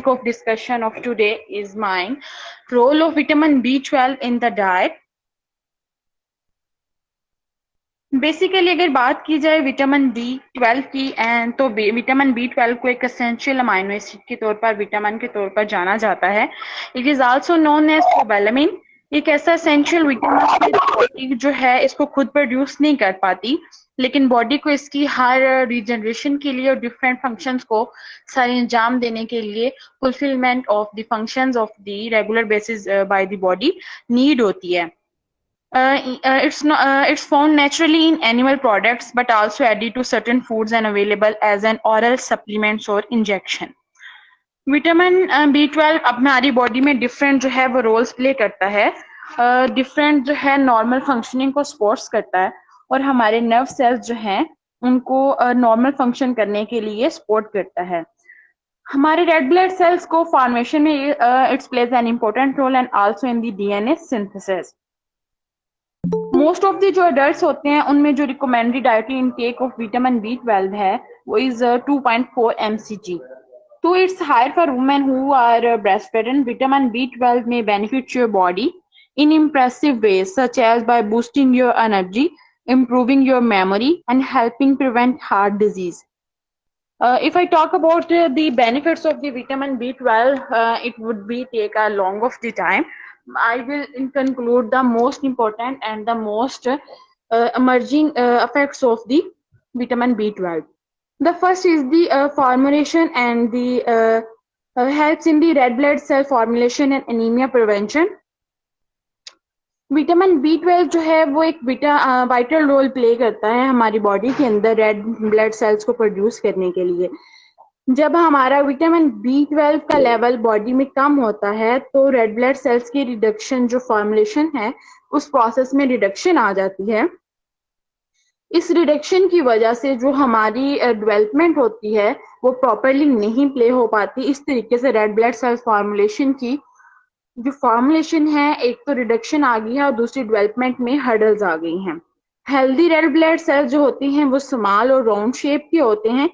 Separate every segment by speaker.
Speaker 1: of discussion of today is mine. Role of vitamin B12 in the diet. Basically अगर बात की जाए vitamin B12 की and तो विटामिन B12 को एक एसेंशियल अमाइनो एसिड के तौर पर विटामिन के तौर पर जाना जाता है. It is also known as cobalamin. एक ऐसा एसेंशियल विटामिन जो है इसको खुद प्रोड्यूस नहीं कर पाती, लेकिन बॉडी को इसकी हर रिजनरेशन के लिए और डिफरेंट फंक्शंस को सारे अंजाम देने के लिए fulfilment of the functions of the regular basis by the body need होती है. It's found naturally in animal products, but also added to certain foods and available as an oral supplements or injection. Vitamin B12 हमारी body में different जो है वो roles play करता है. Different जो है नॉर्मल फंक्शनिंग को सपोर्ट्स करता है और हमारे नर्व सेल्स जो हैं उनको नॉर्मल फंक्शन करने के लिए सपोर्ट करता है. हमारे रेड ब्लड सेल्स को फॉर्मेशन में it's plays an important role and also in the DNA synthesis. Most of the जो अडल्ट होते हैं उनमें जो recommended dietary intake of vitamin B12 है वो इज 2.4 mcg. तो it's higher for women who are breastfeeding. Vitamin B12 may benefit your body in impressive ways such as by boosting your energy, improving your memory and helping prevent heart disease. If I talk about the benefits of the vitamin B12, it would be take a long of the time. I will conclude the most important and the most emerging effects of the vitamin B12. The first is the formulation and the helps in the red blood cell formulation and anemia prevention. Vitamin B12 जो है वो एक vital role play करता है हमारी body के अंदर red blood cells को प्रोड्यूस करने के लिए. जब हमारा विटामिन B12 का लेवल बॉडी में कम होता है तो रेड ब्लड सेल्स की रिडक्शन जो फॉर्मुलेशन है उस प्रोसेस में रिडक्शन आ जाती है. इस रिडक्शन की वजह से जो हमारी डेवलपमेंट होती है वो प्रॉपरली नहीं प्ले हो पाती. इस तरीके से रेड ब्लड सेल्स फॉर्मुलेशन की जो फॉर्मुलेशन है एक तो रिडक्शन आ गई है और दूसरी डेवलपमेंट में हर्डल्स आ गई हैं. हेल्दी रेड ब्लड सेल्स जो होती हैं वो स्मॉल और राउंड शेप के होते हैं,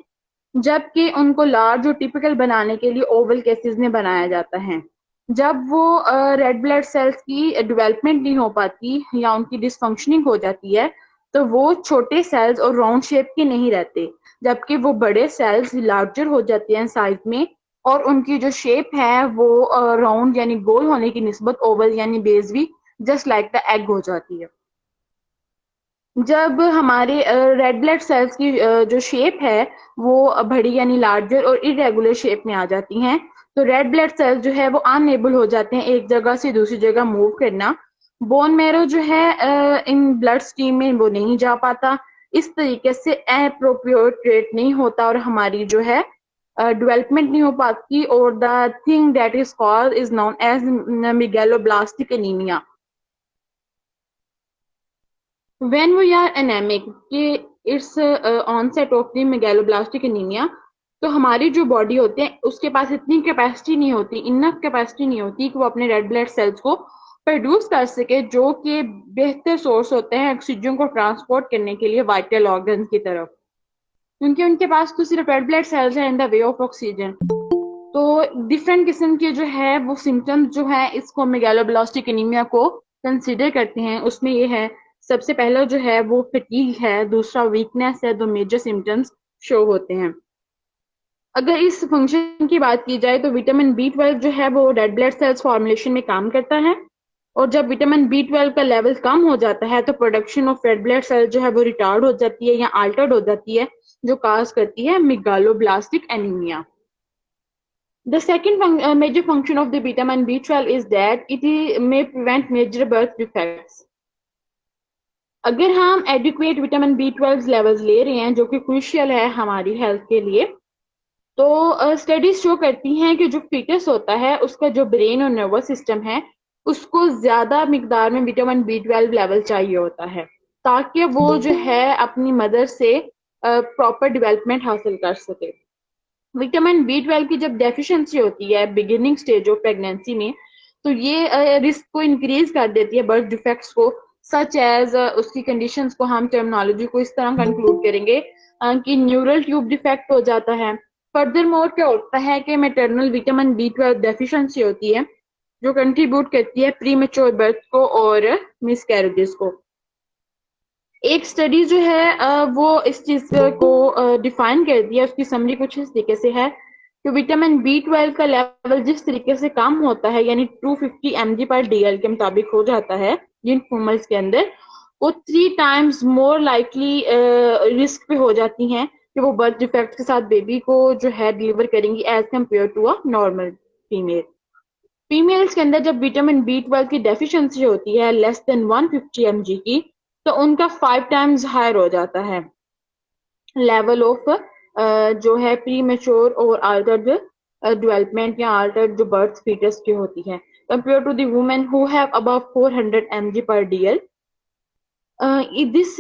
Speaker 1: जबकि उनको लार्ज और टिपिकल बनाने के लिए ओवल केसेस में बनाया जाता है. जब वो रेड ब्लड सेल्स की डेवलपमेंट नहीं हो पाती या उनकी डिसफंक्शनिंग हो जाती है तो वो छोटे सेल्स और राउंड शेप के नहीं रहते, जबकि वो बड़े सेल्स लार्जर हो जाते हैं साइज में और उनकी जो शेप है वो राउंड यानी गोल होने की निस्बत ओवल यानी बेजवी जस्ट लाइक द एग हो जाती है. जब हमारे रेड ब्लड सेल्स की जो शेप है वो बड़ी यानी लार्जर और इरेगुलर शेप में आ जाती हैं तो रेड ब्लड सेल्स जो है वो अनएबल हो जाते हैं एक जगह से दूसरी जगह मूव करना. बोन मैरो जो है इन ब्लड स्ट्रीम में वो नहीं जा पाता. इस तरीके से एप्रोप्रिएट नहीं होता और हमारी जो है डेवलपमेंट नहीं हो पाती और the thing that is called is known as megaloblastic anaemia. When we are anemic, कि it's onset of the megaloblastic anemia, तो हमारी जो बॉडी होती है उसके पास इतनी कैपेसिटी नहीं होती, इनफ कैपेसिटी नहीं होती कि वो अपने रेड ब्लड सेल्स को प्रोड्यूस कर सके जो कि बेहतर सोर्स होते हैं ऑक्सीजन को ट्रांसपोर्ट करने के लिए वाइटल ऑर्गन की तरफ, क्योंकि उनके पास तो सिर्फ रेड ब्लड सेल्स है in the way of oxygen. तो डिफरेंट किस्म के जो है वो सिम्टम्स जो है इसको मेगालोब्लास्टिक एनीमिया को कंसिडर करते हैं. उसमें ये है सबसे पहला जो है वो फटीग है, दूसरा वीकनेस है, दो मेजर सिम्टम्स शो होते हैं. अगर इस फंक्शन की बात की जाए तो विटामिन B12 जो है वो रेड ब्लड सेल्स फॉर्मुलेशन में काम करता है और जब विटामिन B12 का लेवल कम हो जाता है तो production of red blood cell जो है वो रिटार्ड हो जाती है या अल्टर्ड हो जाती है जो काज करती है megaloblastic anaemia. The second major function of the vitamin B12 is that it may prevent major birth defects. अगर हम एडिक्वेट विटामिन B12 लेवल्स ले रहे हैं जो कि क्रूशियल है हमारी हेल्थ के लिए, तो स्टडीज शो करती हैं कि जो फीटस होता है उसका जो ब्रेन और नर्वस सिस्टम है उसको ज्यादा मिकदार में विटामिन B12 लेवल चाहिए होता है ताकि वो जो है अपनी मदर से प्रॉपर डेवलपमेंट हासिल कर सके. विटामिन B12 की जब डेफिशिएंसी होती है बिगिनिंग स्टेज ऑफ प्रेगनेंसी में तो ये रिस्क को इंक्रीज कर देती है बर्थ डिफेक्ट्स को, सच एज उसकी कंडीशंस को हम टर्मिनोलॉजी को इस तरह कंक्लूड करेंगे कि न्यूरल ट्यूब डिफेक्ट हो जाता है, फर्दर मोर क्या होता है कि मैटरनल विटामिन B12 डेफिशिएंसी होती है जो कंट्रीब्यूट करती है प्री मेच्योर बर्थ को और मिसकैरेजेस को। एक स्टडी जो है वो इस चीज को डिफाइन करती है, उसकी समरी कुछ इस तरीके से है कि विटामिन B12 का लेवल जिस तरीके से कम होता है, यानी 250 mg पर DL के मुताबिक हो जाता है जिन फीमेल्स के अंदर, वो 3 times मोर लाइकली रिस्क पे हो जाती हैं कि वो बर्थ डिफेक्ट के साथ बेबी को जो है डिलीवर करेंगी as compare to a normal female. Females के अंदर जब विटामिन B12 की डेफिशिएंसी होती है लेस देन 150 mg की, तो उनका 5 times हायर हो जाता है लेवल ऑफ जो है प्री मेच्योर और अल्टर्ड डेवलपमेंट या अल्टर्ड जो बर्थ फीटस की होती है compare to the women who have above 400 mg per DL. This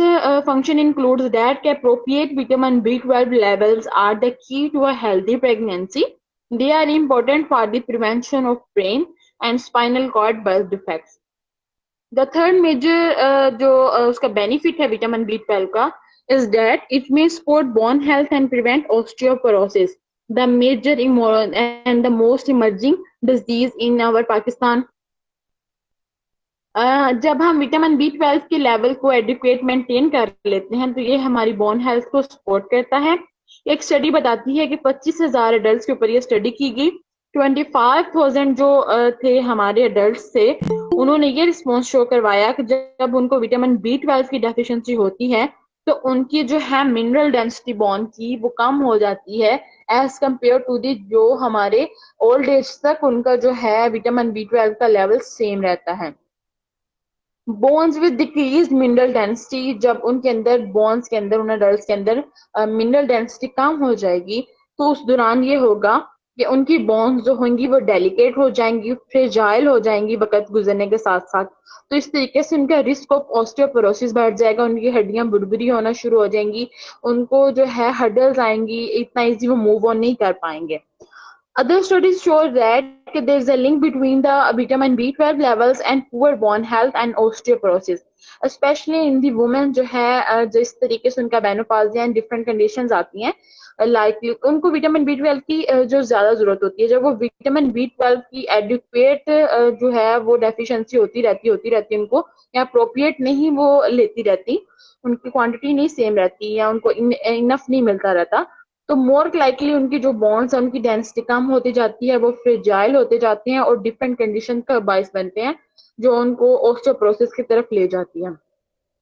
Speaker 1: function includes that appropriate vitamin B12 levels are the key to a healthy pregnancy. They are important for the prevention of brain and spinal cord birth defects. The third major जो उसका benefit है vitamin B12 का is that it may support bone health and prevent osteoporosis, the major and the most emerging disease in our Pakistan. जब हम vitamin B12 के level को adequate maintain कर लेते हैं तो ये हमारी बोन हेल्थ को सपोर्ट करता है। एक स्टडी बताती है कि 25,000 एडल्ट के ऊपर ये स्टडी की गई। 25,000 जो थे हमारे एडल्ट से, उन्होंने ये रिस्पॉन्स शो करवाया कि जब उनको विटामिन B12 की डेफिशिएंसी होती है तो उनकी जो है मिनरल डेंसिटी बोन की वो कम हो जाती है एज कम्पेयर टू दी जो हमारे ओल्ड एज तक उनका जो है विटामिन B12 का लेवल सेम रहता है। Bones with decrease mineral density, जब उनके अंदर बोन्स के अंदर उन एडल्ट के अंदर मिनरल डेंसिटी कम हो जाएगी तो उस दौरान ये होगा कि उनकी बोन्स जो होंगी वो डेलिकेट हो जाएंगी, फ्रेजाइल हो जाएंगी वक्त गुजरने के साथ साथ। तो इस तरीके से उनका रिस्क ऑफ ऑस्टियोपोरोसिस बढ़ जाएगा, उनकी हड्डियां बुड़बुड़ी होना शुरू हो जाएंगी, उनको जो है हर्डल्स आएंगी, इतना इजी वो मूव ऑन नहीं कर पाएंगे। Other studies show that there is a link between the vitamin B12 levels and poor bone health and osteoporosis, especially in the women जो है जिस तरीके से उनका मेनोपॉज या डिफरेंट कंडीशंस आती हैं लाइक उनको विटामिन B12 की जो ज्यादा जरूरत होती है। जब वो विटामिन B12 की एडिक्वेट जो है वो डेफिशिएंसी होती रहती उनको, या अप्रोप्रिएट नहीं वो लेती रहती, उनकी क्वांटिटी नहीं सेम रहती या उनको इनफ नहीं मिलता रहता, तो मोर लाइकली उनकी जो बॉन्ड्स है उनकी डेंसिटी कम होती जाती है, वो फ्रेजाइल होते जाते हैं और डिफरेंट कंडीशन का बायस बनते हैं जो उनको ऑस्टियोपोरोसिस की तरफ ले जाती है।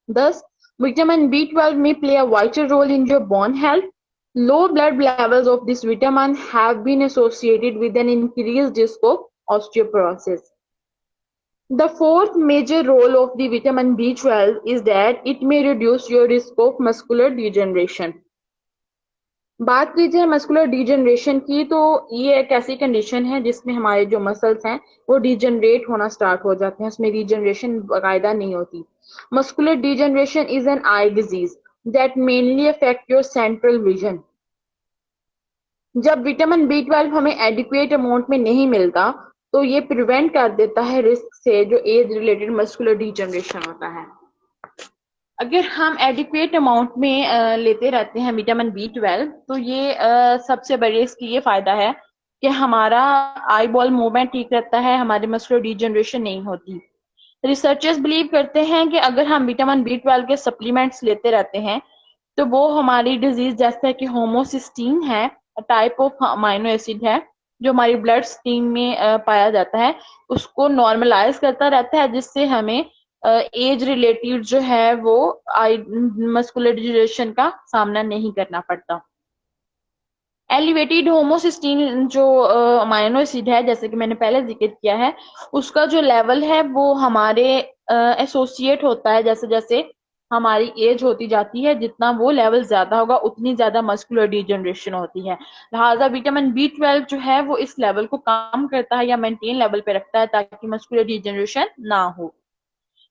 Speaker 1: Thus, vitamin B12 may play a vital role in your bone health. Low blood levels of this vitamin have been associated with an increased risk of osteoporosis. The fourth major role of the vitamin B12 is that it may reduce your risk of muscular degeneration. बात की जाए muscular degeneration की, तो ये एक ऐसी condition है जिसमें हमारे जो मसल्स हैं वो डिजेनरेट होना स्टार्ट हो जाते हैं, उसमें रिजेनरेशन बाकायदा नहीं होती। Muscular degeneration is an eye disease that mainly affect your central vision. जब विटामिन B12 हमें एडिक्वेट अमाउंट में नहीं मिलता तो ये प्रिवेंट कर देता है रिस्क से जो एज रिलेटेड मस्कुलर डिजेनरेशन होता है। अगर हम एडिक्वेट अमाउंट में लेते रहते हैं विटामिन B12 तो ये सबसे बड़ी इसकी ये फायदा है कि हमारा आई बॉल मूवमेंट ठीक रहता है, हमारी मस्कुलर डिजेनरेशन नहीं होती। रिसर्चर्स बिलीव करते हैं कि अगर हम विटामिन B12 के सप्लीमेंट्स लेते रहते हैं तो वो हमारी डिजीज जैसे कि होमोसिस्टीन है, टाइप ऑफ अमाइनो एसिड है जो हमारी ब्लड स्ट्रीम में पाया जाता है, उसको नॉर्मलाइज करता रहता है जिससे हमें एज रिलेटेड जो है वो मस्कुलर डिजेनरेशन का सामना नहीं करना पड़ता। एलिवेटेड होमोसिस्टीन जो अमाइनो एसिड है, जैसे कि मैंने पहले जिक्र किया है, उसका जो लेवल है वो हमारे एसोसिएट होता है, जैसे जैसे हमारी एज होती जाती है जितना वो लेवल ज्यादा होगा उतनी ज्यादा मस्कुलर डिजेनरेशन होती है। लिहाजा विटामिन B12 जो है वो इस लेवल को कम करता है या मेंटेन लेवल पे रखता है ताकि मस्कुलर डिजेनरेशन ना हो।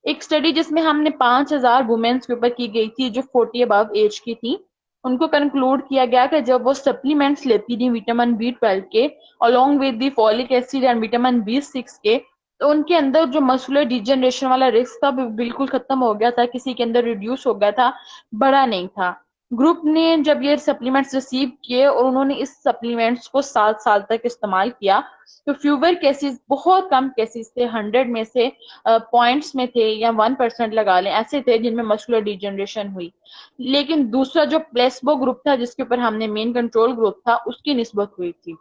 Speaker 1: एक स्टडी जिसमें हमने 5,000 वुमेन्स के ऊपर की गई थी जो 40 अबव एज की थी, उनको कंक्लूड किया गया कि जब वो सप्लीमेंट्स लेती थी विटामिन B12 के along with the folic acid and vitamin B6 के, तो उनके अंदर जो मस्कुलर डिजेनरेशन वाला रिस्क था बिल्कुल खत्म हो गया था, किसी के अंदर रिड्यूस हो गया था, बढ़ा नहीं था। ग्रुप ने जब ये सप्लीमेंट्स रिसीव किए और उन्होंने इस सप्लीमेंट्स को 7 साल तक इस्तेमाल किया, तो फ्यूवर केसेस, बहुत कम केसेस थे, 100 में से पॉइंट्स में थे या 1% लगा लें, ऐसे थे जिनमें मस्कुलर डिजनरेशन हुई। लेकिन दूसरा जो प्लेसबो ग्रुप था, जिसके ऊपर हमने मेन कंट्रोल ग्रुप था, उसकी निस्बत हुई थी।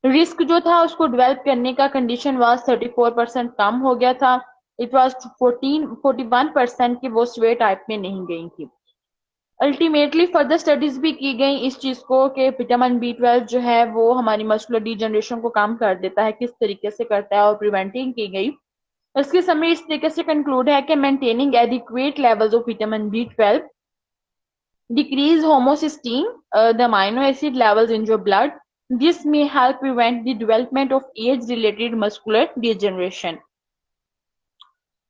Speaker 1: रिस्क जो था उसको डेवलप करने का कंडीशन वाज 34% कम हो गया था। इट वाज 41% की वो स्वे टाइप में नहीं गई थी। अल्टीमेटली फर्दर स्टडीज भी की गई इस चीज को कि विटामिन B12 जो है वो हमारी मस्कुलर डिजनरेशन को कम कर देता है, किस तरीके से करता है, और प्रिवेंटिंग की गई। इसकी समरी इस तरीके से कंक्लूड है कि maintaining adequate levels of vitamin B12 decrease homocysteine, the amino acid levels in your blood. This may help prevent the development of age-related muscular degeneration.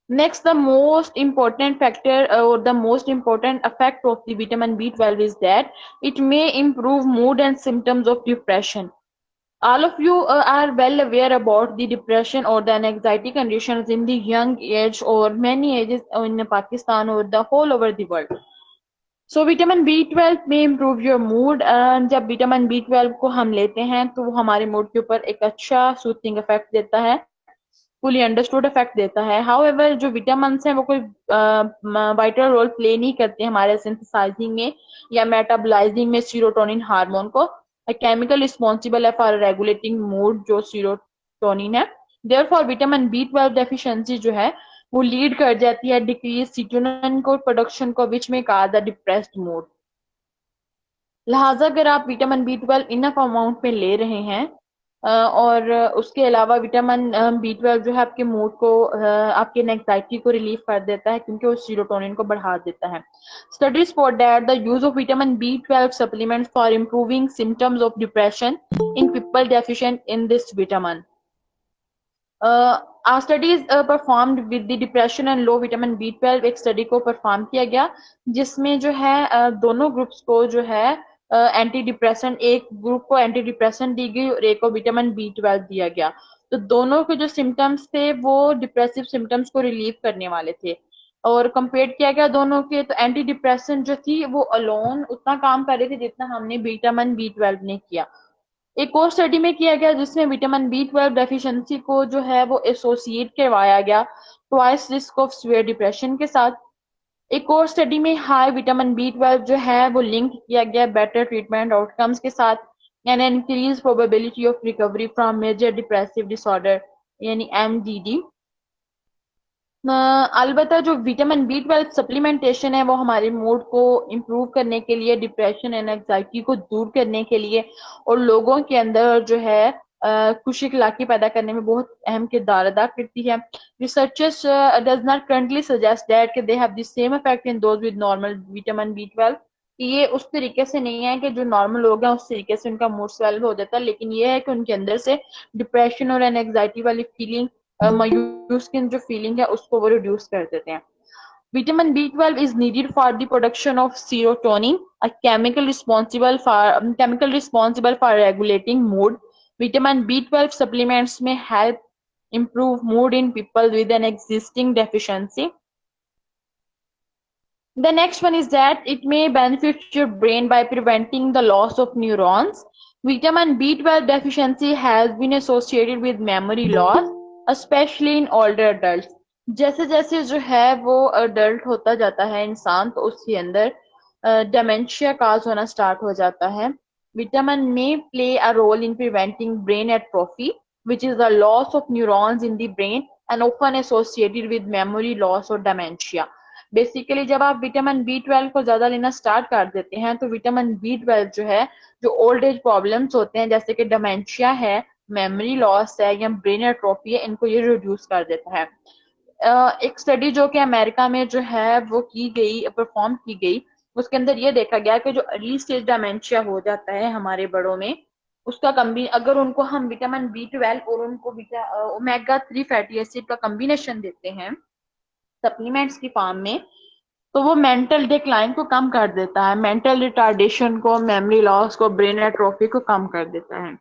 Speaker 1: Next, the most important factor or the most important effect of the vitamin B12 is that it may improve mood and symptoms of depression. All of you are well aware about the depression or the anxiety conditions in the young age or many ages in Pakistan or the whole over the world. So vitamin B12 में improve your mood. जब vitamin B12 को हम लेते हैं तो वो हमारे mood के ऊपर एक अच्छा सूथिंग इफेक्ट देता है, फुली अंडरस्टूड इफेक्ट देता है। हाउएवर जो विटामिन हैं वो कोई वाइटल रोल प्ले नहीं करते हमारे सिंथेसाइजिंग में या मेटाबोलाइजिंग में सीरोटोनिन हार्मोन को। केमिकल रिस्पॉन्सिबल है फॉर रेगुलेटिंग मूड, जो सीरोटोनिन है। देयरफॉर विटामिन B12 डेफिशिएंसी जो है वो लीड कर जाती है डिक्रीज सीरोटोनिन को प्रोडक्शन को, विच में कॉज द डिप्रेस्ड मूड। लिहाजा अगर आप विटामिन B12 इनफ अमाउंट में ले रहे हैं और उसके अलावा विटामिन B12 जो है आपके मूड को, आपके एंग्जाइटी को रिलीफ कर देता है, क्योंकि वो सीरोटोनिन को बढ़ा देता है। Studies for that the use of vitamin B12 supplements for improving symptoms of depression in people deficient in this vitamin. Studies performed with the depression and low vitamin B12, एक स्टडी को perform किया गया जिसमें जो है दोनों groups को जो है एंटी डिप्रेशन, एक ग्रुप को एंटी डिप्रेशन दी गई और एक को विटामिन B12 दिया गया। तो दोनों के जो सिम्टम्स थे वो डिप्रेसिव सिम्टम्स को रिलीव करने वाले थे और कंपेयर किया गया दोनों के। तो एंटी डिप्रेशन जो थी वो अलोन उतना काम कर रही थी जितना हमने विटामिन B12 ने किया। एक और स्टडी में किया गया जिसमें विटामिन B12 डेफिशिएंसी को जो है वो एसोसिएट करवाया गया twice risk of severe depression के साथ। एक और स्टडी में हाई विटामिन B12 जो है वो लिंक किया गया बेटर ट्रीटमेंट आउटकम्स के साथ and increase probability of recovery from major depressive disorder यानी MDD। अलबत्ता जो विटामिन B12 सप्लीमेंटेशन है वो हमारे मूड को इम्प्रूव करने के लिए, डिप्रेशन एंड एंग्जाइटी को दूर करने के लिए और लोगों के अंदर जो है खुशी अखलाकी पैदा करने में बहुत अहम किरदार अदा करती है। Researchers does not currently suggest that कि they have the same effect in those with normal vitamin B12, कि ये उस तरीके से नहीं है कि जो नॉर्मल लोग हैं उस तरीके से उनका मूड स्वेल हो जाता है, लेकिन ये है कि उनके अंदर से डिप्रेशन और एंग्जाइटी वाली फीलिंग, मायूस की जो फीलिंग है उसको वो रिड्यूस कर देते हैं। Vitamin B12 is needed for the production of serotonin, a chemical responsible for regulating mood. Vitamin B12 supplements may help improve mood in people with an existing deficiency. The next one is that it may benefit your brain by preventing the loss of neurons. Vitamin B12 deficiency has been associated with memory loss, especially in older adults. जैसे जैसे जो है वो adult होता जाता है इंसान, तो उसके अंदर डेमेंशिया काज होना स्टार्ट हो जाता है। विटामिन में play a role in preventing brain atrophy, which is the loss of neurons in the brain and often associated with memory loss और dementia. बेसिकली जब आप विटामिन B12 को ज्यादा लेना स्टार्ट कर देते हैं तो विटामिन B12 जो है, जो ओल्ड एज प्रॉब्लम्स होते हैं जैसे कि डिमेंशिया है, मेमोरी लॉस है या ब्रेन एट्रोफी है, इनको ये रिड्यूस कर देता है। एक स्टडी जो कि अमेरिका में जो है वो की गई, परफॉर्म की गई, उसके अंदर ये देखा गया कि जो अर्ली स्टेज डिमेंशिया हो जाता है हमारे बड़ों में, उसका कम्बी अगर उनको हम विटामिन B12 और उनको ओमेगा 3 फैटी एसिड का कम्बिनेशन देते हैं सप्लीमेंट्स की फॉर्म में, तो वो मेंटल डिक्लाइन को कम कर देता है, मेंटल रिटार्डेशन को, मेमोरी लॉस को, ब्रेन एट्रोफी को कम कर देता है।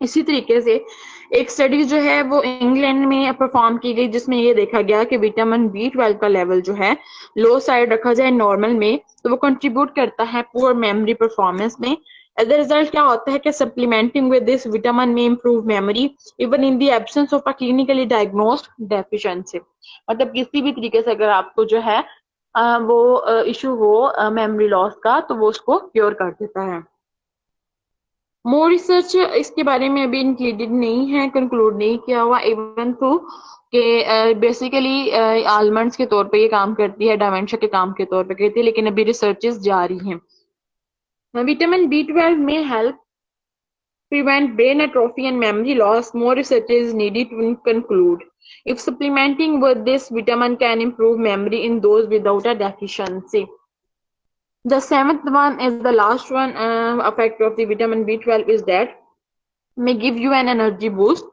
Speaker 1: इसी तरीके से एक स्टडी जो है वो इंग्लैंड में परफॉर्म की गई, जिसमें ये देखा गया कि विटामिन B12 का लेवल जो है लो साइड रखा जाए नॉर्मल में, तो वो कंट्रीब्यूट करता है पुअर मेमोरी परफॉर्मेंस में। एज अ रिजल्ट क्या होता है कि सप्लीमेंटिंग विद दिस विटामिन में improve memory even in the absence of a clinically diagnosed deficiency. मतलब किसी भी तरीके से अगर आपको जो है वो इशू हो मेमोरी लॉस का, तो वो उसको क्योर कर देता है। मोर रिसर्च इसके बारे में अभी इंक्लूडेड नहीं है, कंक्लूड नहीं किया हुआ, इवन तो कि बेसिकली आलमंड्स के तौर पे ये काम करती है, डायमेंशिया के काम के तौर पे करती है, लेकिन अभी रिसर्चेस जारी हैं। विटामिन B12 में help prevent brain atrophy and memory loss. More research is needed to conclude if supplementing with this vitamin can improve memory in those without a deficiency. The seventh one is the last one. Effect of the vitamin B12 is that may give you an energy boost.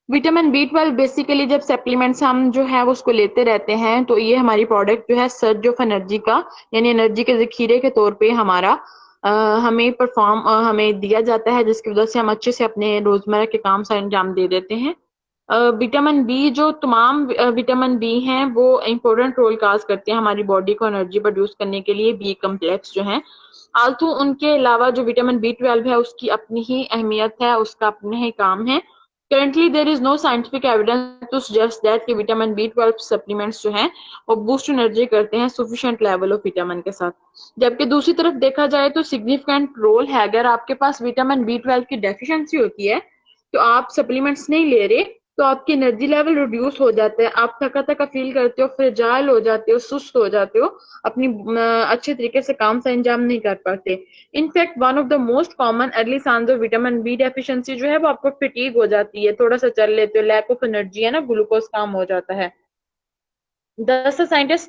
Speaker 1: Vitamin B12 basically जब supplements हम जो है वो उसको लेते रहते हैं, तो ये हमारी प्रोडक्ट जो है सर्ज ऑफ एनर्जी का, यानी एनर्जी के जखीरे के तौर पे हमारा हमें दिया जाता है, जिसकी वजह से हम अच्छे से अपने रोजमर्रा के काम सर अंजाम दे देते हैं। विटामिन बी, जो तमाम विटामिन बी हैं वो इंपॉर्टेंट रोल काज करते हैं हमारी बॉडी को एनर्जी प्रोड्यूस करने के लिए, बी कम्प्लेक्स जो है। आल्सो उनके अलावा जो विटामिन B12 है उसकी अपनी ही अहमियत है, उसका अपने ही काम है। Currently there is no scientific evidence to suggest that कि विटामिन B12 सप्लीमेंट्स जो हैं वो बूस्ट एनर्जी करते हैं सफिशिएंट लेवल ऑफ विटामिन के साथ। जबकि दूसरी तरफ देखा जाए तो सिग्निफिकेंट रोल है, अगर आपके पास विटामिन B12 की डेफिशिएंसी होती है तो आप सप्लीमेंट्स नहीं ले रहे, तो आपकी एनर्जी लेवल रिड्यूस हो जाता है, आप थका थका फील करते हो, फ्रेजाइल हो जाते हो, सुस्त हो जाते हो, अपनी अच्छे तरीके से काम से अंजाम नहीं कर पाते। In fact one of the most common early signs of vitamin B deficiency जो है वो आपको फटीग हो जाती है, थोड़ा सा चल लेते हो, लैक ऑफ एनर्जी है ना, ग्लूकोज कम हो जाता है। Thus, the scientists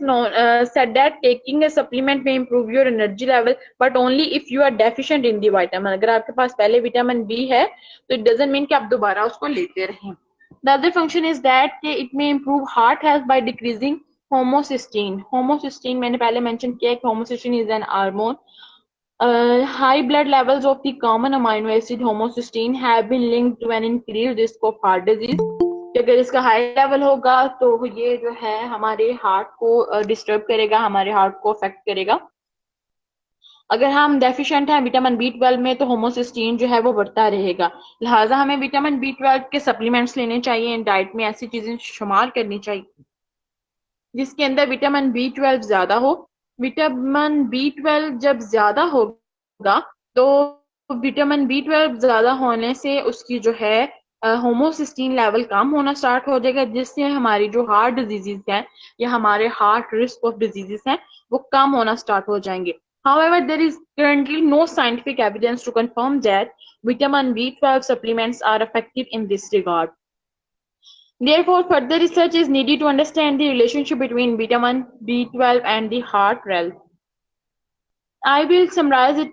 Speaker 1: said that taking a supplement may improve your energy level, but only if you are deficient in the vitamin. अगर आपके पास पहले विटामिन बी है, तो it doesn't mean कि आप दोबारा उसको लेते रहें। The other function is that it may improve heart health by decreasing homocysteine. Homocysteine मैंने पहले mention किया कि homocysteine is an hormone. High blood levels of the common amino acid homocysteine have been linked to an increased risk of heart disease. कि अगर इसका high level होगा तो ये जो है हमारे हार्ट को डिस्टर्ब करेगा, हमारे हार्ट को अफेक्ट करेगा। अगर हम डेफिशिएंट हैं विटामिन B12 में, तो होमोसिस्टीन जो है वो बढ़ता रहेगा। लिहाजा हमें विटामिन B12 के सप्लीमेंट्स लेने चाहिए, डाइट में ऐसी चीजें शुमार करनी चाहिए जिसके अंदर विटामिन B12 ज्यादा हो। विटामिन B12 जब ज्यादा होगा तो विटामिन B12 ज्यादा होने से उसकी जो है होमोसिस्टीन लेवल कम होना स्टार्ट हो जाएगा, जिससे हमारी जो हार्ट डिजीजेस हैं या हमारे हार्ट रिस्क ऑफ डिजीजेस हैं वो कम होना स्टार्ट हो जाएंगे। However, there is currently no scientific evidence to confirm that vitamin B12 supplements are effective in this regard. Therefore, further research is needed to understand the relationship between vitamin B12 and the heart health. I will summarize it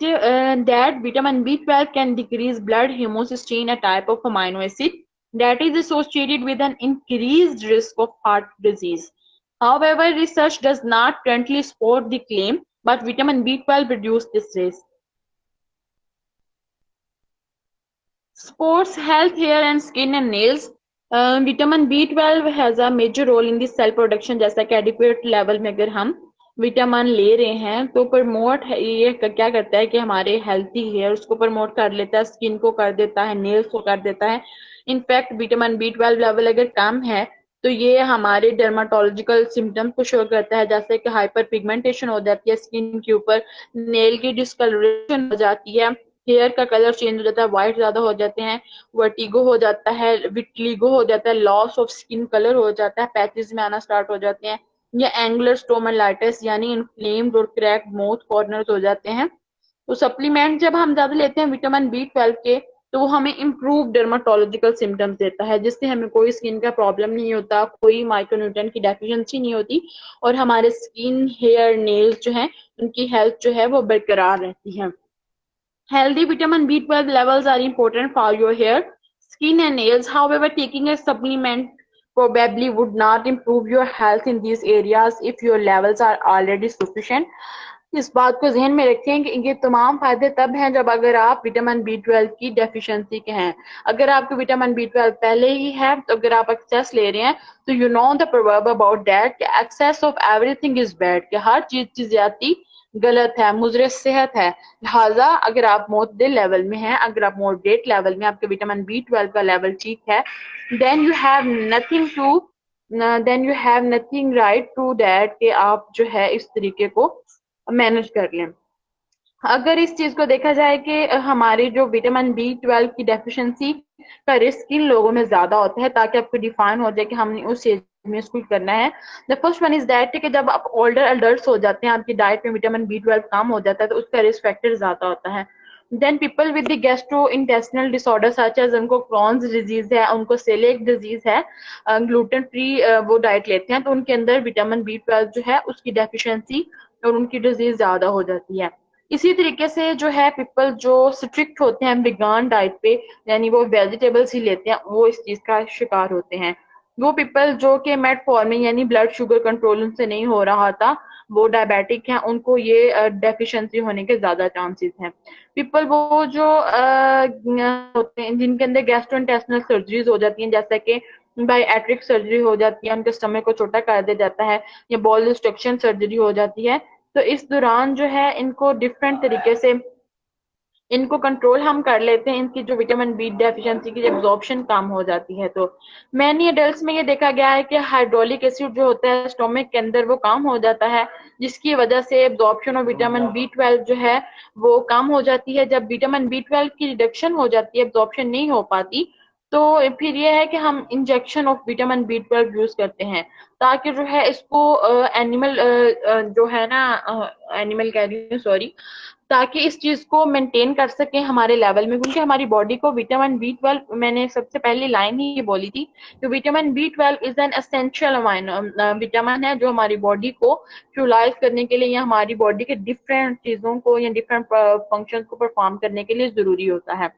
Speaker 1: that vitamin B12 can decrease blood homocysteine, a type of amino acid that is associated with an increased risk of heart disease. However, research does not currently support the claim, but vitamin B12 reduces this risk. Sports, health, hair and skin and nails. Vitamin B12 has a major role in this cell production, जैसा कि adequate level में अगर हम vitamin ले रहे हैं तो promote ये क्या करता है कि हमारे हेल्थी हेयर उसको प्रमोट कर लेता है, स्किन को कर देता है, नेल्स को कर देता है। इनफैक्ट विटामिन B12 लेवल अगर कम है तो ये हमारे डर्माटोलॉजिकल सिम्टम्स को शो करता है, जैसे कि हाइपर पिगमेंटेशन हो जाती है स्किन के ऊपर, नेल की डिस्कलरेशन हो जाती है, हेयर का कलर चेंज हो जाता है, व्हाइट ज्यादा हो जाते हैं, वर्टिगो हो जाता है, विटलिगो हो जाता है, लॉस ऑफ स्किन कलर हो जाता है, पैचेस में आना स्टार्ट हो जाते हैं, या एंगुलर स्टोमालाइटिस यानी इन्फ्लेम्ड और क्रैक्ड माउथ कॉर्नर्स हो जाते हैं। तो सप्लीमेंट जब हम ज्यादा लेते हैं विटामिन B12 के, तो वो हमें इम्प्रूव डर्माटोलॉजिकल सिम्टम्स देता है, जिससे हमें कोई स्किन का प्रॉब्लम नहीं होता, कोई माइक्रोन्यूट्रिएंट की डेफिशिएंसी नहीं होती, और हमारे स्किन, हेयर, नेल्स जो है उनकी हेल्थ जो है वो बरकरार रहती है। Healthy vitamin B12 levels are important for your hair, skin and nails. However, taking a supplement probably would not improve your health in these areas if your levels are already sufficient. इस बात को ज़हन में रखें कि ये तमाम फ़ायदे तब हैं जब अगर आप विटामिन बी 12 की डेफिशिएंसी के हैं। अगर आपको विटामिन बी 12 पहले ही है, तो अगर आप एक्सेस ले रहे हैं, तो you know the proverb about that कि excess of everything is bad, कि हर चीज की ज्यादती गलत है, मुजरे सेहत है। लिहाजा अगर आप मोतदिल लेवल में हैं, अगर आप मॉडरेट लेवल में, आपके विटामिन बी 12 का लेवल ठीक है, then you have nothing to then you have nothing right to that कि आप जो है इस तरीके को मैनेज कर लें। अगर इस चीज को देखा जाए कि हमारी जो विटामिन बी 12 की डेफिशिएंसी का रिस्क किन लोगों में ज्यादा होता है, ताकि आपको डिफाइन हो जाए कि हमने उस एज में इसको करना है। The first one is that कि जब आप ओल्डर अडल्ट हो जाते हैं, आपकी डाइट में विटामिन बी 12 कम हो जाता है, तो उसका रिस्क फैक्टर ज्यादा होता है। Then people with the gastrointestinal disorder such as, उनको क्रॉन्स डिजीज है, उनको सेलिक डिजीज है, ग्लूटेन फ्री वो डाइट लेते हैं, तो उनके अंदर विटामिन बी 12 जो है उसकी डेफिशिएंसी और उनकी डिजीज ज्यादा हो जाती है। इसी तरीके से जो है पीपल जो स्ट्रिक्ट होते हैं विगान डाइट पे, यानी वो वेजिटेबल्स ही लेते हैं, वो इस चीज का शिकार होते हैं। वो पीपल जो कि मेटफॉर्मिन यानी ब्लड शुगर कंट्रोल उनसे नहीं हो रहा था, वो डायबिटिक हैं, उनको ये डेफिशिएंसी होने के ज्यादा चांसेस हैं। पीपल वो जो होते हैं जिनके अंदर गैस्ट्रोइंटेस्टिनल सर्जरीज हो जाती हैं, जैसे कि बायएट्रिक सर्जरी हो जाती है, उनके स्टमक को छोटा कर दिया जाता है, या बॉल डिस्ट्रक्शन सर्जरी हो जाती है, तो इस दौरान जो है इनको डिफरेंट तरीके से इनको कंट्रोल हम कर लेते हैं, इनकी जो विटामिन बी डेफिशिएंसी की एब्जॉर्प्शन कम हो जाती है। तो मैनी एडल्ट्स में ये देखा गया है कि हाइड्रोलिक एसिड जो होता है स्टोमक के अंदर वो कम हो जाता है, जिसकी वजह से एब्जॉर्प्शन ऑफ विटामिन बी 12 जो है वो कम हो जाती है। जब विटामिन बी 12 की रिडक्शन हो जाती है, एब्जॉर्प्शन नहीं हो पाती, तो फिर ये है कि हम injection of vitamin B 12 use करते हैं, ताकि जो है इसको एनिमल जो है ना, एनिमल कह रही हूँ सॉरी, ताकि इस चीज को मेंटेन कर सकें हमारे लेवल में, क्योंकि हमारी बॉडी को विटामिन बी 12, मैंने सबसे पहली लाइन ही ये बोली थी कि vitamin B 12 is an essential vitamin है, जो हमारी बॉडी को फ्यूलाइज करने के लिए या हमारी बॉडी के डिफरेंट चीजों को या डिफरेंट फंक्शंस को परफॉर्म करने के लिए जरूरी होता है।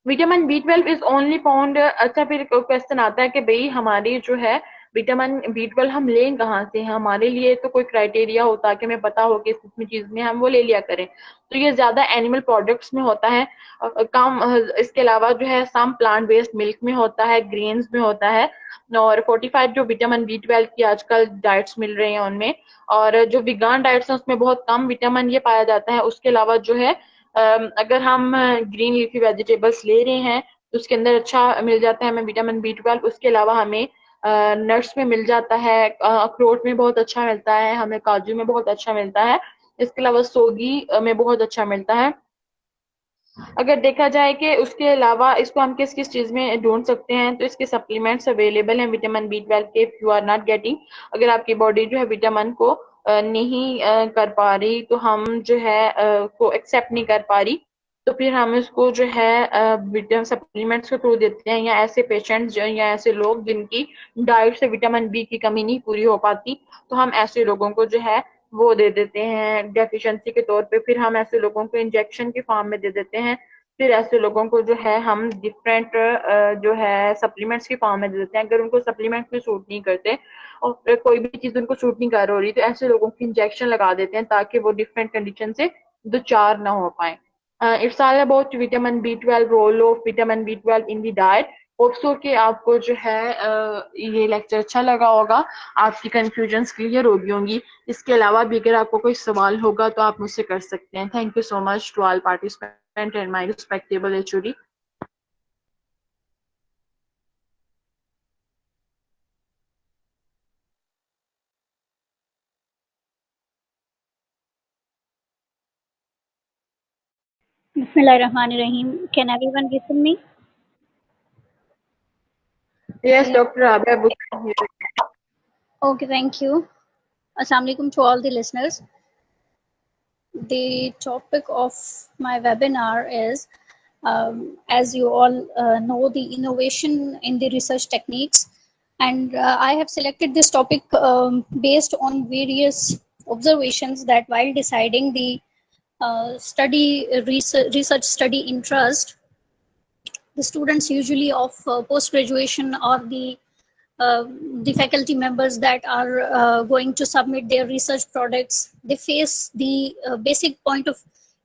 Speaker 1: Vitamin B 12 is only found, अच्छा फिर क्वेश्चन आता है कि भाई हमारी जो है विटामिन बी 12 हम लें कहाँ से, हमारे लिए तो कोई क्राइटेरिया होता है कि हमें पता हो कि इस चीज में हम वो ले लिया करें, तो ये ज्यादा एनिमल प्रोडक्ट्स में होता है, कम इसके अलावा जो है सम प्लांट बेस्ड मिल्क में होता है, ग्रेन्स में होता है, और 45 जो विटामिन बी 12 की आजकल डाइट्स मिल रहे हैं उनमें, और जो विगान डाइट्स हैं उसमें बहुत कम विटामिन ये पाया जाता है। उसके अलावा जो है अगर हम ग्रीन लीफी वेजिटेबल्स ले रहे हैं, तो उसके अंदर अच्छा मिल जाता है हमें विटामिन बी 12। उसके अलावा हमें नट्स में मिल जाता है, अखरोट में बहुत अच्छा मिलता है, हमें काजू में बहुत अच्छा मिलता है, इसके अलावा सोगी में बहुत अच्छा मिलता है। अगर देखा जाए कि उसके अलावा इसको हम किस किस चीज में ढूंढ सकते हैं, तो इसके सप्लीमेंट्स अवेलेबल हैं विटामिन बी 12 के, if you are not getting, अगर आपकी बॉडी जो है विटामिन को नहीं कर पा रही, तो हम जो है को एक्सेप्ट नहीं कर पा रही, तो फिर हम इसको जो है विटामिन सप्लीमेंट्स के थ्रू देते हैं, या ऐसे पेशेंट्स जो या ऐसे लोग जिनकी डाइट से विटामिन बी की कमी नहीं पूरी हो पाती, तो हम ऐसे लोगों को जो है वो दे देते हैं डेफिशिएंसी के तौर पे, फिर हम ऐसे लोगों को इंजेक्शन के फॉर्म में दे देते हैं, फिर ऐसे लोगों को जो है हम डिफरेंट जो है सप्लीमेंट्स की फॉर्म में दे देते हैं। अगर उनको सप्लीमेंट्स भी सूट नहीं करते और फिर कोई भी चीज उनको सूट नहीं कर रही, तो ऐसे लोगों की इंजेक्शन लगा देते हैं, ताकि वो डिफरेंट कंडीशन से दो चार ना हो पाए। It's all about vitamin B 12, role of vitamin B 12 in the diet. Hope so कि आपको जो है ये लेक्चर अच्छा लगा होगा, आपकी कंफ्यूजन क्लियर होगी होंगी। इसके अलावा भी अगर आपको कोई सवाल होगा तो आप मुझसे कर सकते हैं। Thank you so much to all participant and my respectable HOD.
Speaker 2: Bismillahirrahmanirrahim. Can everyone listen me?
Speaker 1: Yes
Speaker 2: Okay.
Speaker 1: Doctor Abiya बुक।
Speaker 2: Okay, thank you. Assalamu alaikum to all the listeners. The topic of my webinar is, as you all know, the innovation in the research techniques. And I have selected this topic based on various observations that while deciding the research study interest, the students usually of post graduation or the the faculty members that are going to submit their research products, they face the basic point of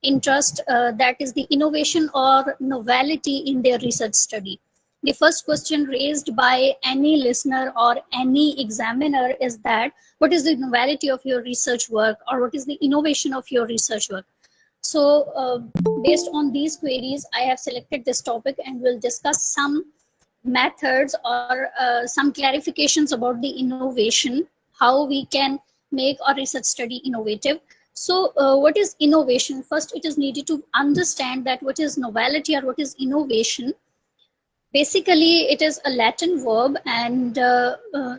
Speaker 2: interest, that is the innovation or novelty in their research study. The first question raised by any listener or any examiner is that what is the novelty of your research work, or what is the innovation of your research work? So based on these queries, I have selected this topic and will discuss some methods or some clarifications about the innovation, how we can make our research study innovative. So what is innovation? First, it is needed to understand that what is novelty or what is innovation. Basically, it is a Latin verb, and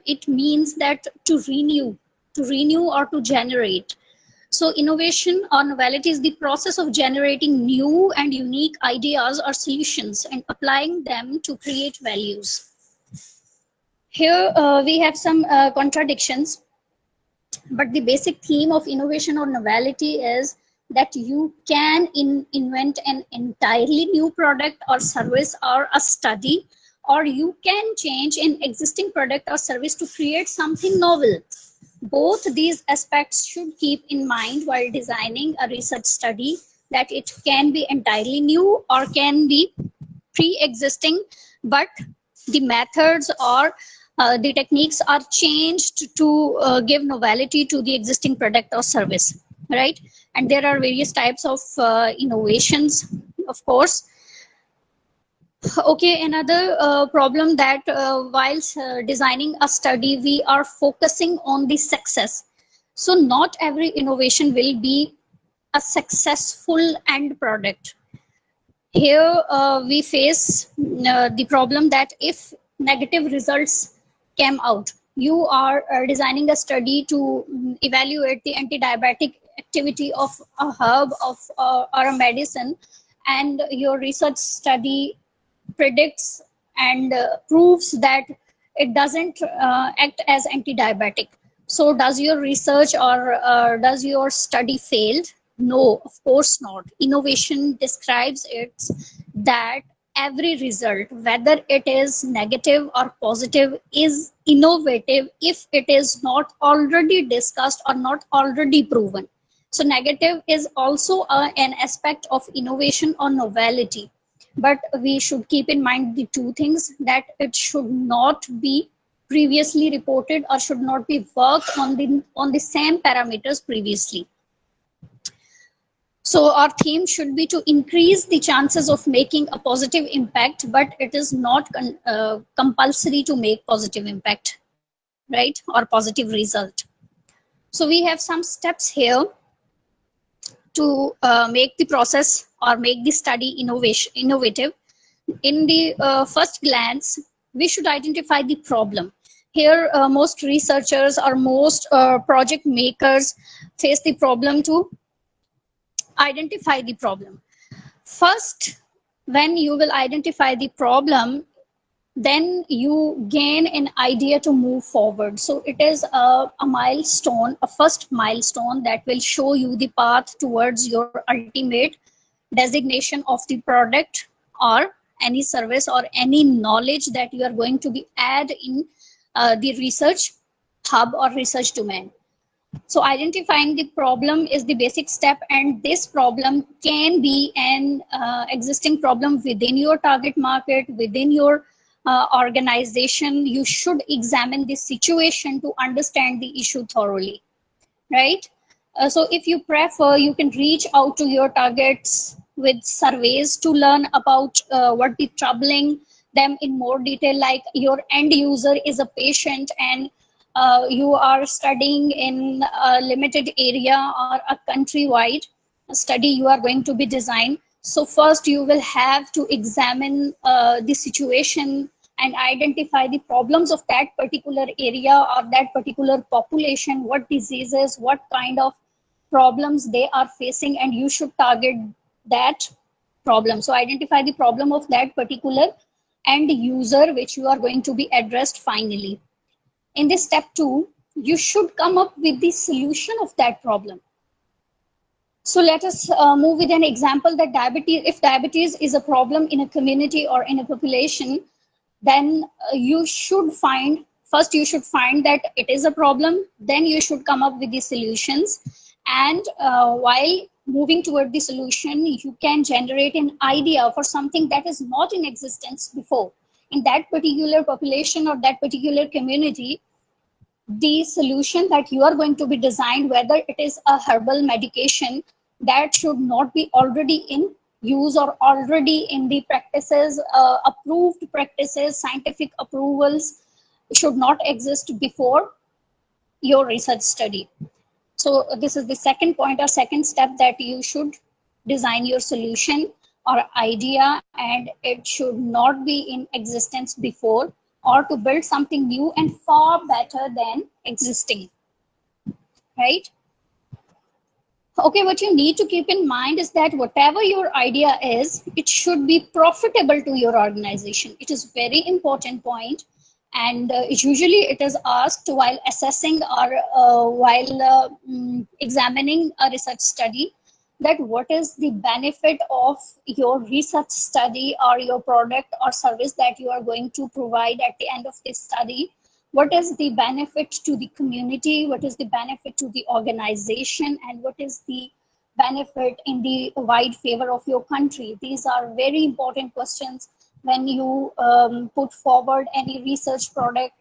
Speaker 2: it means that to renew or to generate. So innovation or novelty is the process of generating new and unique ideas or solutions and applying them to create values. Here we have some contradictions, but the basic theme of innovation or novelty is that you can invent an entirely new product or service or a study, or you can change an existing product or service to create something novel. Both these aspects should keep in mind while designing a research study, that it can be entirely new or can be pre-existing, but the methods or the techniques are changed to give novelty to the existing product or service, right? And there are various types of innovations, of course. Okay, another problem that whilst designing a study, we are focusing on the success. So not every innovation will be a successful end product. Here we face the problem that if negative results came out, you are designing a study to evaluate the anti-diabetic activity of a herb of or a medicine, and your research study predicts and proves that it doesn't act as anti-diabetic. So does your research or does your study fail? No, of course not. Innovation describes it that every result, whether it is negative or positive, is innovative if it is not already discussed or not already proven. So negative is also an aspect of innovation or novelty, but we should keep in mind the two things, that it should not be previously reported or should not be worked on the same parameters previously. So our theme should be to increase the chances of making a positive impact, but it is not compulsory to make positive impact, right, or positive result. So we have some steps here to make the process or make the study innovative. In the first glance, we should identify the problem. Here, most researchers or most project makers face the problem to identify the problem. First, when you will identify the problem, then you gain an idea to move forward. So it is a milestone, a first milestone that will show you the path towards your ultimate designation of the product or any service or any knowledge that you are going to be add in the research hub or research domain. So identifying the problem is the basic step, and this problem can be an existing problem within your target market, within your organization. You should examine the situation to understand the issue thoroughly, right? So if you prefer, you can reach out to your targets with surveys to learn about what is troubling them in more detail. Like your end user is a patient and you are studying in a limited area or a countrywide study you are going to be design. So first you will have to examine the situation and identify the problems of that particular area or that particular population, what diseases, what kind of problems they are facing, and you should target that problem. So identify the problem of that particular end user which you are going to be addressed finally. In this step 2, you should come up with the solution of that problem. So let us move with an example that if diabetes is a problem in a community or in a population, then you should find First, you should find that it is a problem, then you should come up with the solutions. And while moving toward the solution, you can generate an idea for something that is not in existence before. In that particular population or that particular community, the solution that you are going to be designed, whether it is a herbal medication that should not be already in use or already in the practices, approved practices, scientific approvals should not exist before your research study. So this is the second point or second step, that you should design your solution or idea, and it should not be in existence before, or to build something new and far better than existing, right? Okay, what you need to keep in mind is that whatever your idea is, it should be profitable to your organization. It is very important point, and usually it is asked while assessing or while examining a research study, that what is the benefit of your research study or your product or service that you are going to provide at the end of this study. What is the benefit to the community, what is the benefit to the organization, and what is the benefit in the wide favor of your country. These are very important questions when you put forward any research project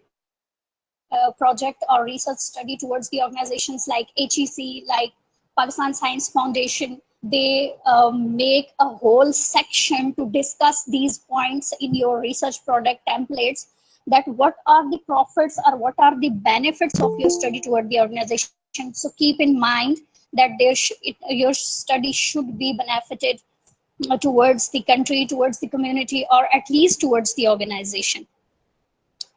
Speaker 2: or research study towards the organizations like HEC, like Pakistan Science Foundation. They make a whole section to discuss these points in your research product templates, that what are the profits or what are the benefits of your study toward the organization. So keep in mind that your study should be benefited towards the country, towards the community, or at least towards the organization.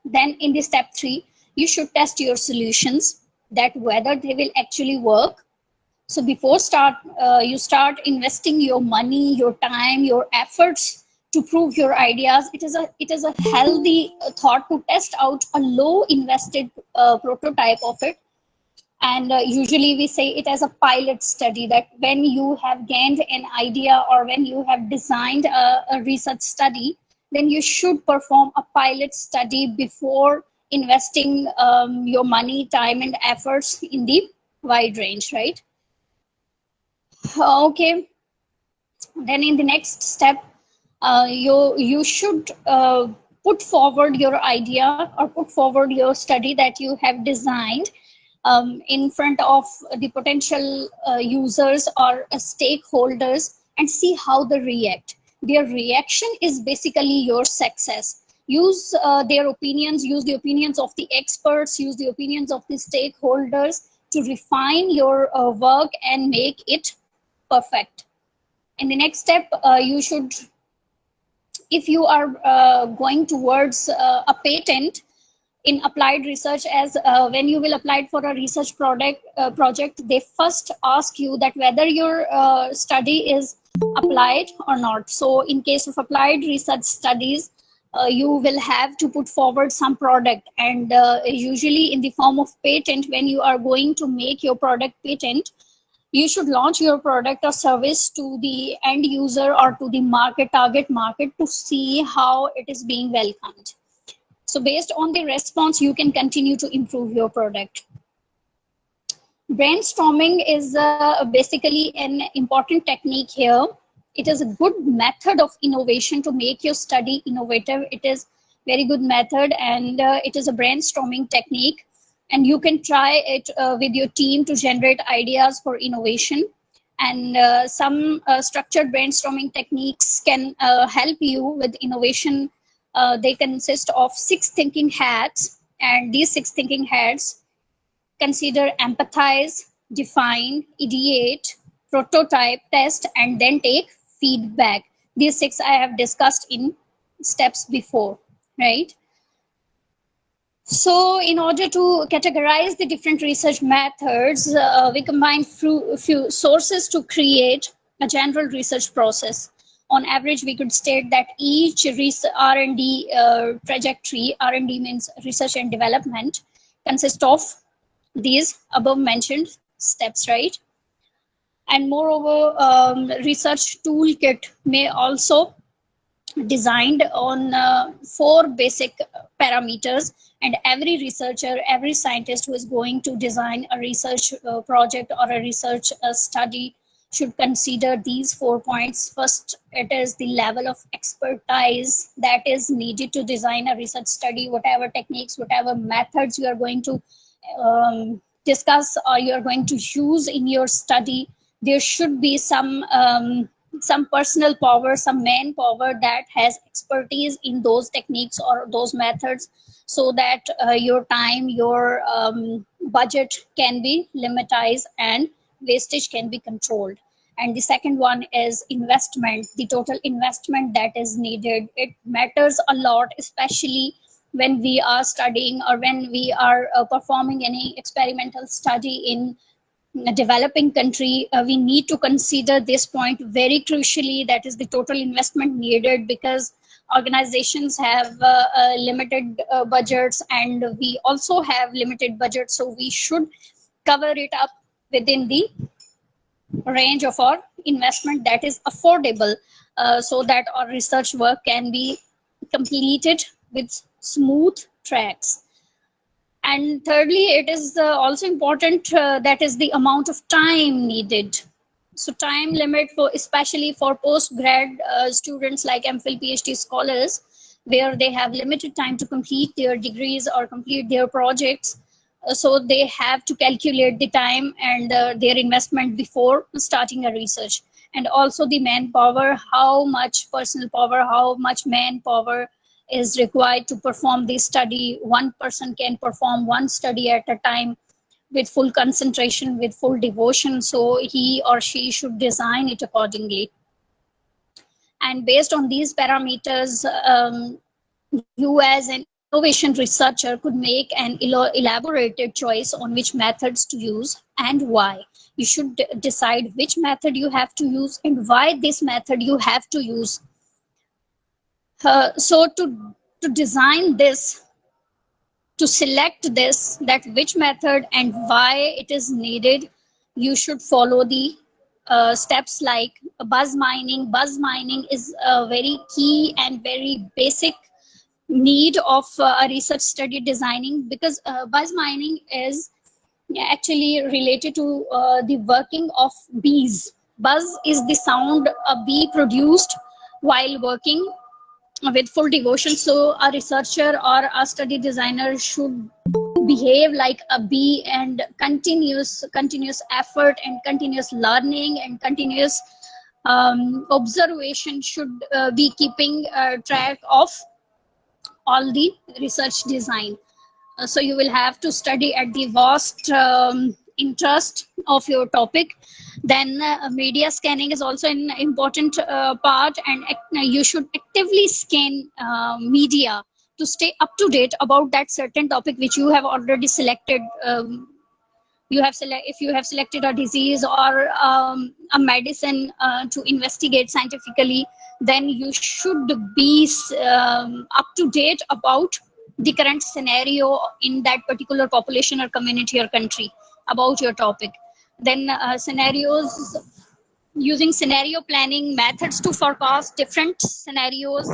Speaker 2: Then in the step 3, you should test your solutions, that whether they will actually work. So before you start investing your money, your time, your efforts to prove your ideas, it is a healthy thought to test out a low invested prototype of it. And usually we say it as a pilot study, that when you have gained an idea or when you have designed a research study, then you should perform a pilot study before investing your money, time, and efforts in the wide range, right? Okay, then in the next step, you should put forward your idea or put forward your study that you have designed in front of the potential users or stakeholders, and see how they react. Their reaction is basically your success. Use their opinions, use the opinions of the experts, use the opinions of the stakeholders to refine your work and make it perfect. In the next step, you should, if you are going towards a patent in applied research, as when you will apply for a research project, they first ask you that whether your study is applied or not. So in case of applied research studies, you will have to put forward some product, and usually in the form of patent, when you are going to make your product patent, you should launch your product or service to the end user or to the target market, to see how it is being welcomed. So based on the response, you can continue to improve your product. Brainstorming is basically an important technique here. It is a good method of innovation to make your study innovative. It is very good method, and it is a brainstorming technique, and you can try it with your team to generate ideas for innovation. And some structured brainstorming techniques can help you with innovation. They consist of 6 thinking hats, and these 6 thinking hats consider: empathize, define, ideate, prototype, test, and then take feedback. These 6 I have discussed in steps before, right? So in order to categorize the different research methods, we combine few sources to create a general research process. On average, we could state that each R&D trajectory, R&D means research and development, consists of these above mentioned steps, right? And moreover, research toolkit may also designed on four basic parameters, and every researcher, every scientist who is going to design a research project or a research study should consider these 4 points. First, it is the level of expertise that is needed to design a research study. Whatever techniques, whatever methods you are going to discuss or you are going to use in your study, there should be some personal power, some manpower that has expertise in those techniques or those methods, so that your time, your budget can be limited and wastage can be controlled. And the second one is investment, the total investment that is needed. It matters a lot, especially when we are studying or when we are performing any experimental study in a developing country. We need to consider this point very crucially, that is the total investment needed, because organizations have limited budgets and we also have limited budgets, so we should cover it up within the range of our investment that is affordable, so that our research work can be completed with smooth tracks. And thirdly, it is also important, that is the amount of time needed. So time limit for, especially for post-grad students like MPhil PhD scholars, where they have limited time to complete their degrees or complete their projects. So they have to calculate the time and their investment before starting a research. And also the manpower, how much personal power, how much manpower is required to perform this study. One person can perform one study at a time with full concentration, with full devotion, so he or she should design it accordingly. And based on these parameters, you as an innovation researcher could make an elaborated choice on which methods to use and why. You should decide which method you have to use and why this method you have to use. So to design this, to select this, that which method and why it is needed, you should follow the steps like buzz mining. Buzz mining is a very key and very basic need of a research study designing, because buzz mining is actually related to the working of bees. Buzz is the sound a bee produced while working with full devotion. So a researcher or a study designer should behave like a bee, and continuous effort and continuous learning and continuous observation should be keeping track of all the research design. So you will have to study at the vast interest of your topic. Then media scanning is also an important part, and you should actively scan media to stay up to date about that certain topic which you have already selected. If you have selected a disease or a medicine to investigate scientifically, then you should be up to date about the current scenario in that particular population or community or country about your topic. Then scenarios, using scenario planning methods to forecast different scenarios.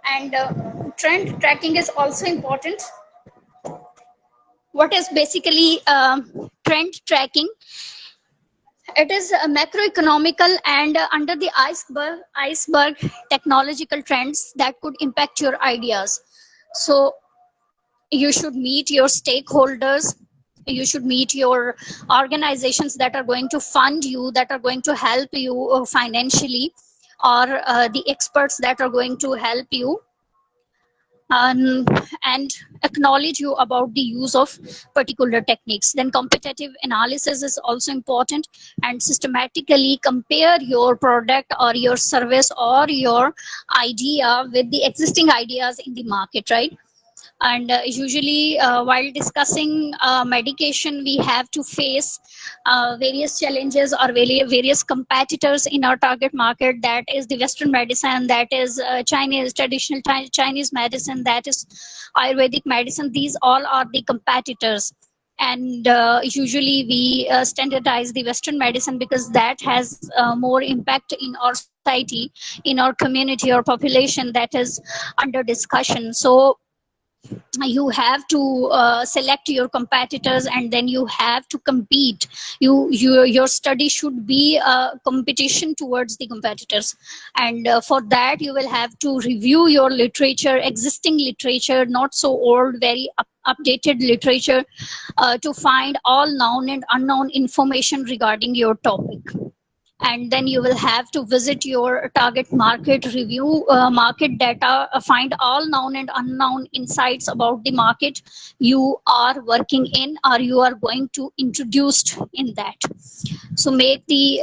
Speaker 2: And trend tracking is also important. What is basically trend tracking? It is macroeconomical and under the iceberg technological trends that could impact your ideas. So you should meet your stakeholders, you should meet your organizations that are going to fund you, that are going to help you financially, or the experts that are going to help you and acknowledge you about the use of particular techniques. Then competitive analysis is also important, and systematically compare your product or your service or your idea with the existing ideas in the market, right? And usually while discussing medication, we have to face various challenges or various competitors in our target market. That is the Western medicine, that is traditional Chinese medicine, that is Ayurvedic medicine. These all are the competitors. And usually we standardize the Western medicine because that has more impact in our society, in our community or population that is under discussion. So you have to select your competitors, and then you have to compete. Your study should be a competition towards the competitors, and for that you will have to review your literature, existing literature, not so old, very updated literature, to find all known and unknown information regarding your topic. And then you will have to visit your target market, review market data, find all known and unknown insights about the market you are working in or you are going to introduce in that. So make the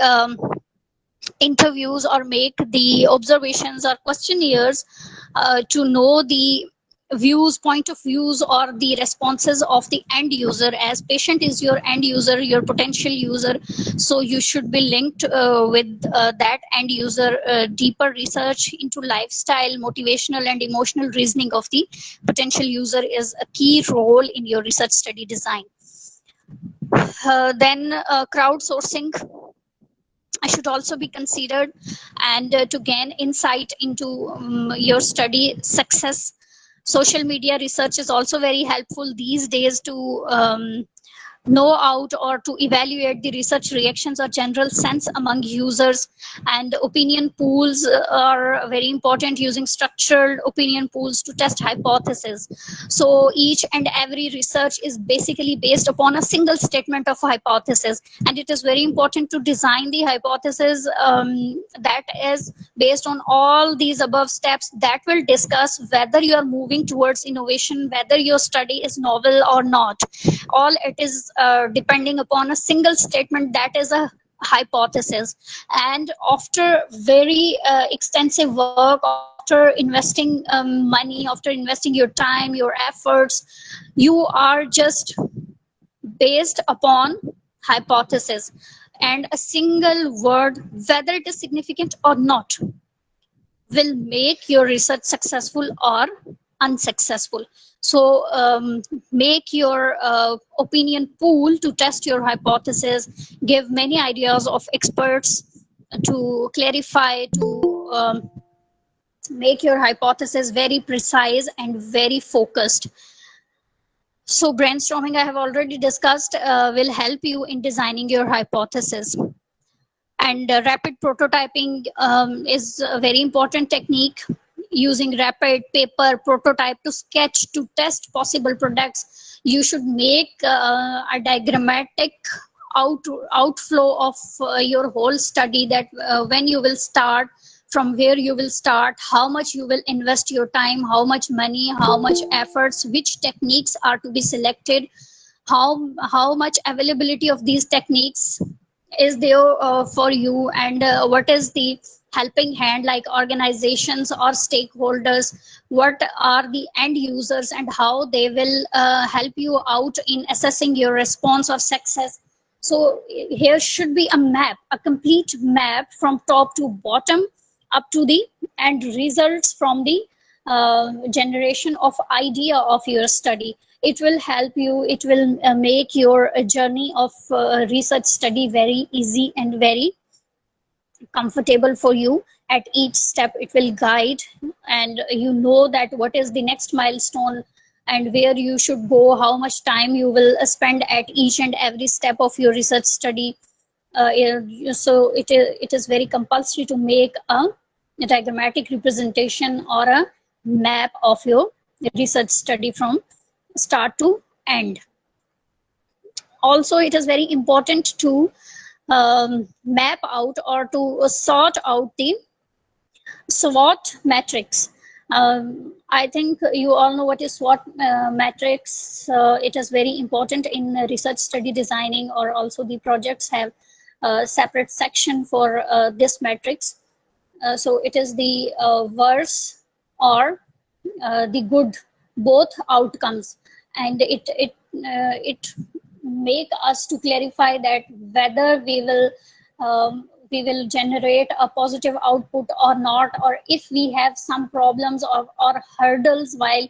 Speaker 2: interviews or make the observations or questionnaires to know the point of views or the responses of the end user, as patient is your end user, your potential user. So you should be linked with that end user. Deeper research into lifestyle, motivational and emotional reasoning of the potential user is a key role in your research study design. Then crowdsourcing should also be considered, and to gain insight into your study success. Social media research is also very helpful these days to know out or to evaluate the research reactions or general sense among users. And opinion pools are very important, using structured opinion pools to test hypotheses. So each and every research is basically based upon a single statement of hypothesis, and it is very important to design the hypothesis that is based on all these above steps that will discuss whether you are moving towards innovation, whether your study is novel or not. All it is depending upon a single statement that is a hypothesis. And after very extensive work, after investing money, after investing your time, your efforts, you are just based upon hypothesis, and a single word, whether it is significant or not, will make your research successful or unsuccessful. So make your opinion pool to test your hypothesis, give many ideas of experts to clarify, to make your hypothesis very precise and very focused. So brainstorming, I have already discussed, will help you in designing your hypothesis. And rapid prototyping is a very important technique, using rapid paper prototype to sketch to test possible products. You should make a diagrammatic outflow of your whole study, that when you will start, from where you will start, how much you will invest your time, how much money, how much efforts, which techniques are to be selected, how much availability of these techniques is there for you, and what is the helping hand, like organizations or stakeholders, what are the end users and how they will help you out in assessing your response or success. So here should be a map, a complete map from top to bottom, up to the end results from the generation of idea of your study. It will help you, it will make your journey of research study very easy and very comfortable for you. At each step it will guide, and you know that what is the next milestone and where you should go, how much time you will spend at each and every step of your research study. So it is very compulsory to make a diagrammatic representation or a map of your research study from start to end. Also, it is very important to map out or to sort out the SWOT matrix. I think you all know what is SWOT matrix. It is very important in research study designing, or also the projects have a separate section for this matrix. So it is the worse or the good, both outcomes, and it make us to clarify that whether we will generate a positive output or not, or if we have some problems or hurdles while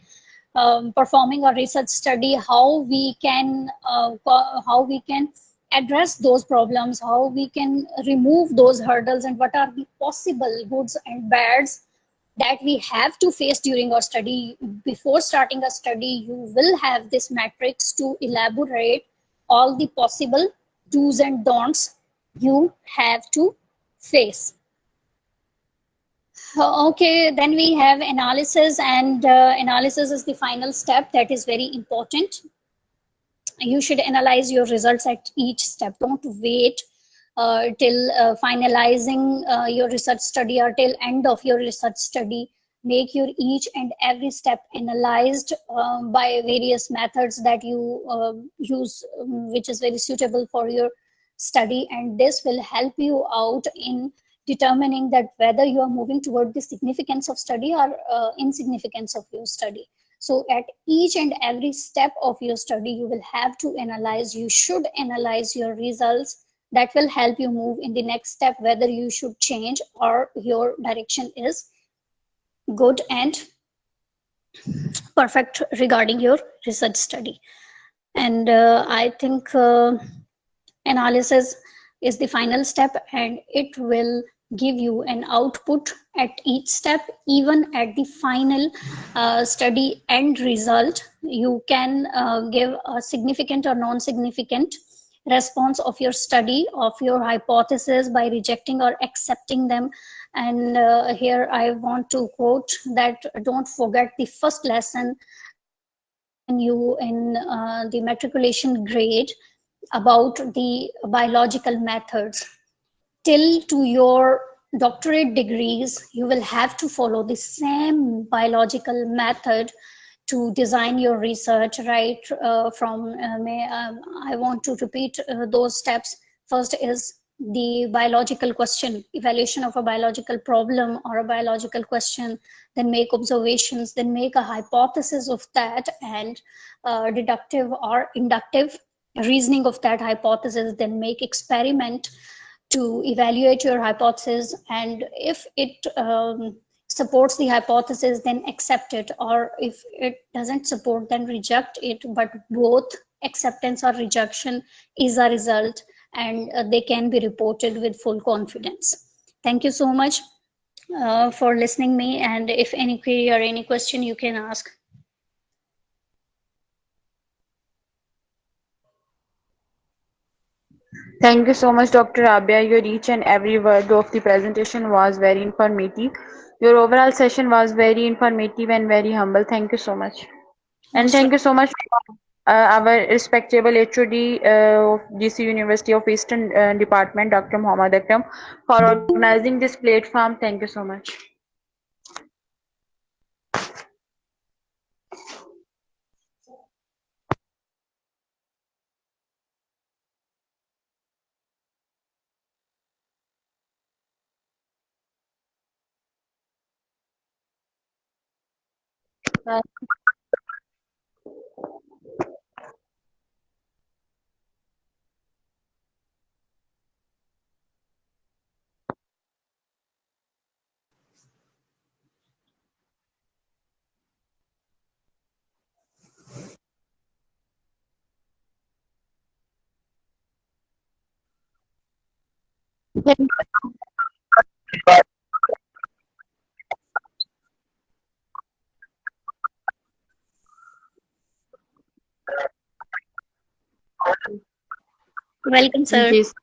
Speaker 2: performing a research study, how we can address those problems, how we can remove those hurdles, and what are the possible goods and bads that we have to face during our study. Before starting a study, you will have this matrix to elaborate all the possible do's and don'ts you have to face. Okay, then we have analysis, and analysis is the final step that is very important. You should analyze your results at each step. Don't wait till finalizing your research study or till end of your research study. Make your each and every step analyzed by various methods that you use, which is very suitable for your study, and this will help you out in determining that whether you are moving toward the significance of study or insignificance of your study. So at each and every step of your study, you will have to analyze, you should analyze your results. That will help you move in the next step, whether you should change or your direction is good and perfect regarding your research study. And I think analysis is the final step, and it will give you an output at each step. Even at the final study end result, you can give a significant or non-significant response of your study, of your hypothesis, by rejecting or accepting them. And here I want to quote that don't forget the first lesson given you in the matriculation grade about the biological methods. Till to your doctorate degrees, you will have to follow the same biological method to design your research, right? I want to repeat those steps. First is the biological question, evaluation of a biological problem or a biological question, then make observations, then make a hypothesis of that, and deductive or inductive reasoning of that hypothesis, then make experiment to evaluate your hypothesis, and if it supports the hypothesis, then accept it, or if it doesn't support, then reject it. But both acceptance or rejection is a result, and they can be reported with full confidence. Thank you so much for listening me, and if any query or any question, you can ask.
Speaker 1: Thank you so much, Dr. Abia. Your each and every word of the presentation was very informative. Your overall session was very informative and very humble. Thank you so much. And
Speaker 2: Most
Speaker 1: thank you
Speaker 2: welcome.
Speaker 1: so much, our respectable HOD of GC University of Eastern Department, Dr. Muhammad Akram, for organizing this platform. Thank you so much.
Speaker 2: Welcome, sir.
Speaker 1: Yes.